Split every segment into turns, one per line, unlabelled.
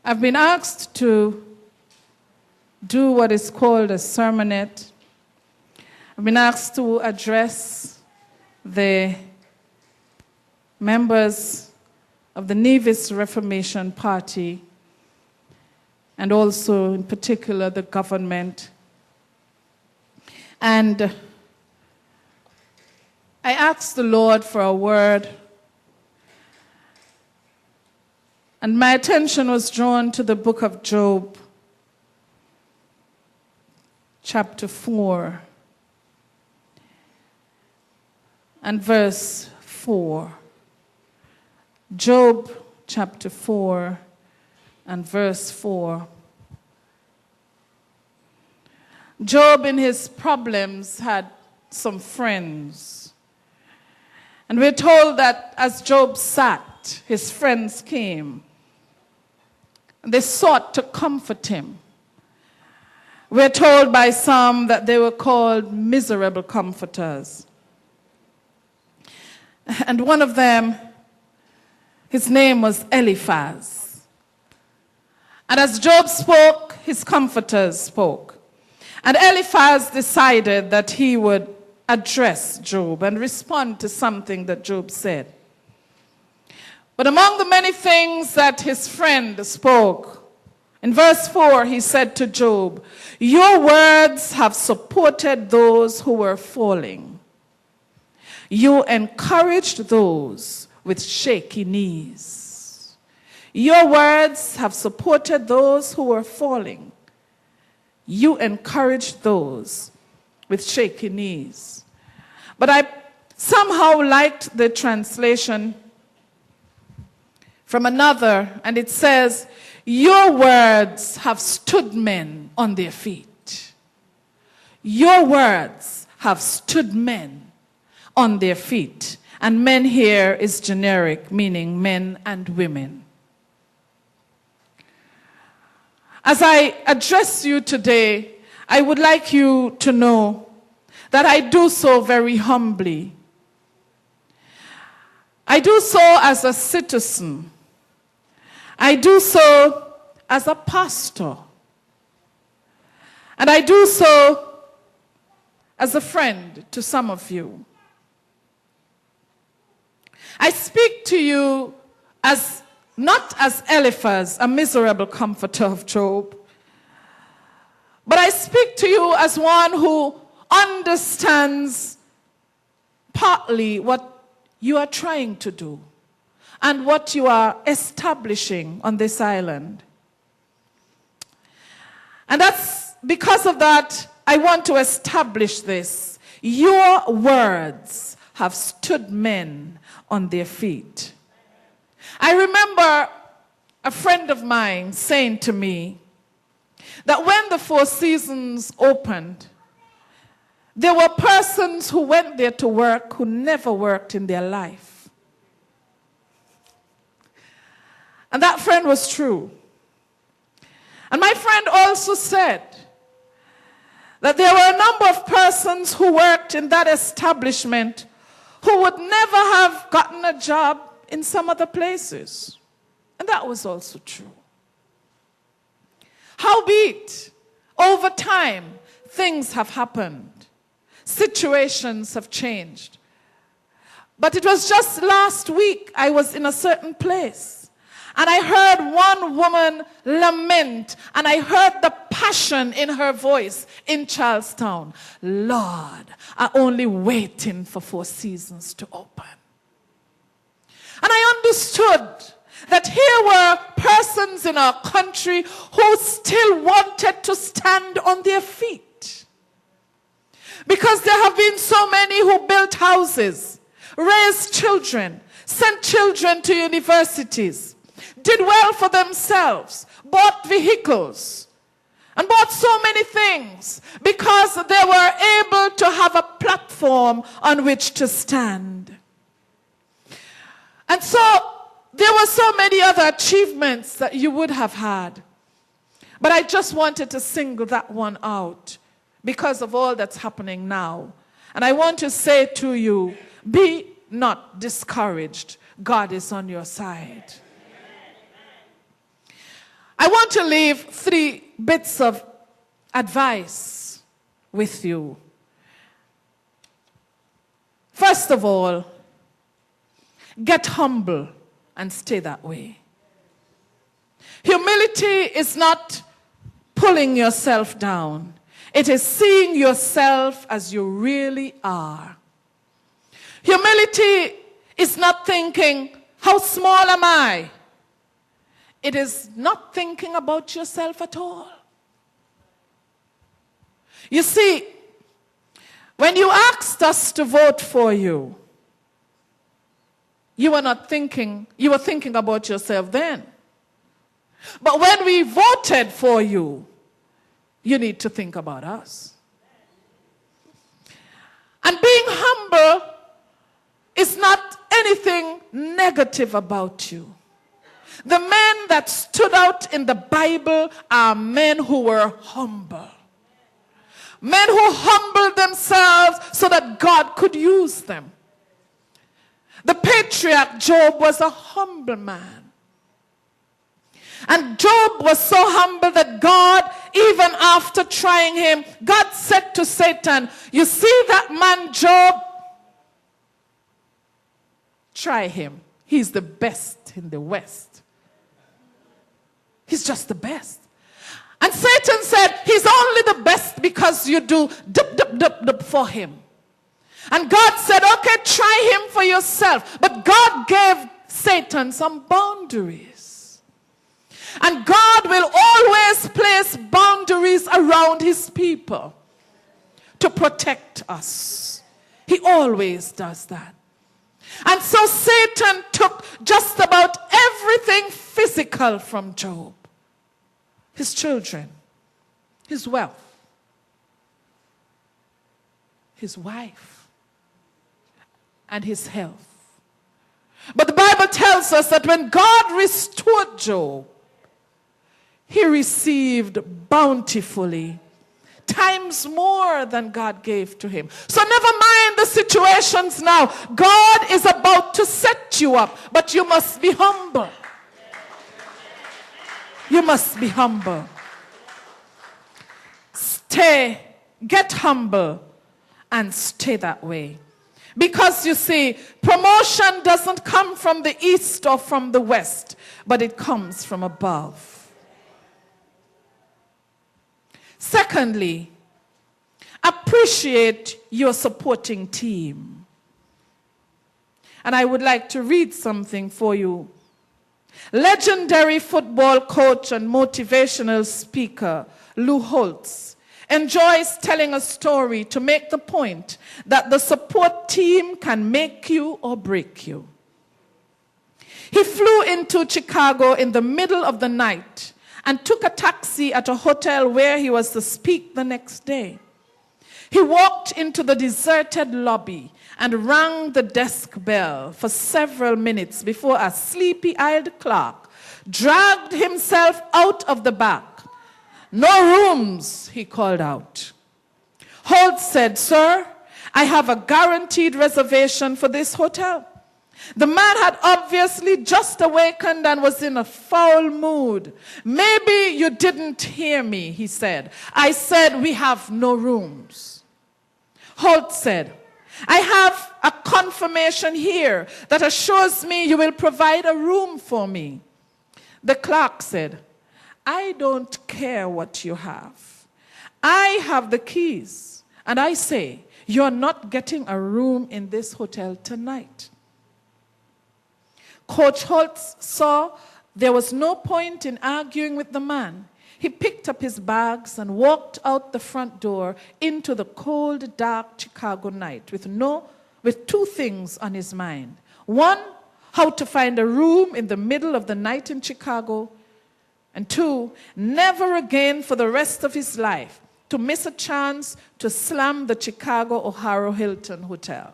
I've been asked to do what is called a sermonette. I've been asked to address the members of the Nevis Reformation Party and also in particular the government. And I asked the Lord for a word, and my attention was drawn to the book of Job, chapter 4, and verse 4. Job, chapter 4, and verse 4. Job, in his problems, had some friends. And we're told that as Job sat, his friends came. And they sought to comfort him. We're told by some that they were called miserable comforters. And one of them, his name was Eliphaz. And as Job spoke, his comforters spoke. And Eliphaz decided that he would address Job and respond to something that Job said. But among the many things that his friend spoke, in verse 4, he said to Job, "Your words have supported those who were falling. You encouraged those with shaky knees." Your words have supported those who were falling. You encouraged those with shaky knees. But I somehow liked the translation from another, and it says, "Your words have stood men on their feet." Your words have stood men on their feet. And men here is generic, meaning men and women. As I address you today, I would like you to know that I do so very humbly. I do so as a citizen. I do so as a pastor. And I do so as a friend to some of you. I speak to you as not as Eliphaz, a miserable comforter of Job, but I speak to you as one who understands partly what you are trying to do and what you are establishing on this island. And that's because of that, I want to establish this. Your words have stood men on their feet. I remember a friend of mine saying to me that when the Four Seasons opened, there were persons who went there to work who never worked in their life. And that friend was true. And my friend also said that there were a number of persons who worked in that establishment who would never have gotten a job in some other places. And that was also true. Howbeit, over time, things have happened. Situations have changed. But it was just last week I was in a certain place. And I heard one woman lament, and I heard the passion in her voice in Charlestown. "Lord, I'm only waiting for Four Seasons to open." And I understood that here were persons in our country who still wanted to stand on their feet. Because there have been so many who built houses, raised children, sent children to universities, did well for themselves, bought vehicles, and bought so many things because they were able to have a platform on which to stand. And so there were so many other achievements that you would have had. But I just wanted to single that one out because of all that's happening now. And I want to say to you, be not discouraged. God is on your side. I I want to leave 3 bits of advice with you. First of all, get humble and stay that way. Humility is not pulling yourself down. It is seeing yourself as you really are. Humility is not thinking, how small am I? It is not thinking about yourself at all. You see, when you asked us to vote for you, you were thinking about yourself then. But when we voted for you, you need to think about us. And being humble is not anything negative about you. The men that stood out in the Bible are men who were humble. Men who humbled themselves so that God could use them. The patriarch Job was a humble man. And Job was so humble that God, even after trying him, God said to Satan, you see that man Job? Try him. He's the best in the West. He's just the best. And Satan said, he's only the best because you do dup for him. And God said, okay, try him for yourself. But God gave Satan some boundaries. And God will always place boundaries around his people to protect us. He always does that. And so Satan took just about everything physical from Job. His children, his wealth, his wife, and his health. But the Bible tells us that when God restored Job, he received bountifully, times more than God gave to him. So never mind the situations now. God is about to set you up, but you must be humble. You must be humble. Get humble and stay that way. Because you see, promotion doesn't come from the east or from the west, but it comes from above. Secondly, appreciate your supporting team. And I would like to read something for you. Legendary football coach and motivational speaker Lou Holtz enjoys telling a story to make the point that the support team can make you or break you. He flew into Chicago in the middle of the night and took a taxi at a hotel where he was to speak the next day. He walked into the deserted lobby and rang the desk bell for several minutes before a sleepy-eyed clerk dragged himself out of the back. No rooms, he called out. Holt said, sir, I have a guaranteed reservation for this hotel. The man had obviously just awakened and was in a foul mood. Maybe you didn't hear me, he said. I said we have no rooms. Holt said, I have a confirmation here that assures me you will provide a room for me. The clerk said, I don't care what you have. I have the keys, and I say, you're not getting a room in this hotel tonight. Coach Holtz saw there was no point in arguing with the man. He picked up his bags and walked out the front door into the cold, dark Chicago night with 2 things on his mind. 1, how to find a room in the middle of the night in Chicago. And 2, never again for the rest of his life to miss a chance to slam the Chicago O'Hara Hilton Hotel.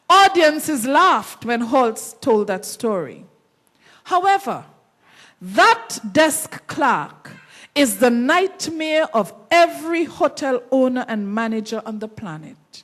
Audiences laughed when Holtz told that story. However, that desk clerk is the nightmare of every hotel owner and manager on the planet.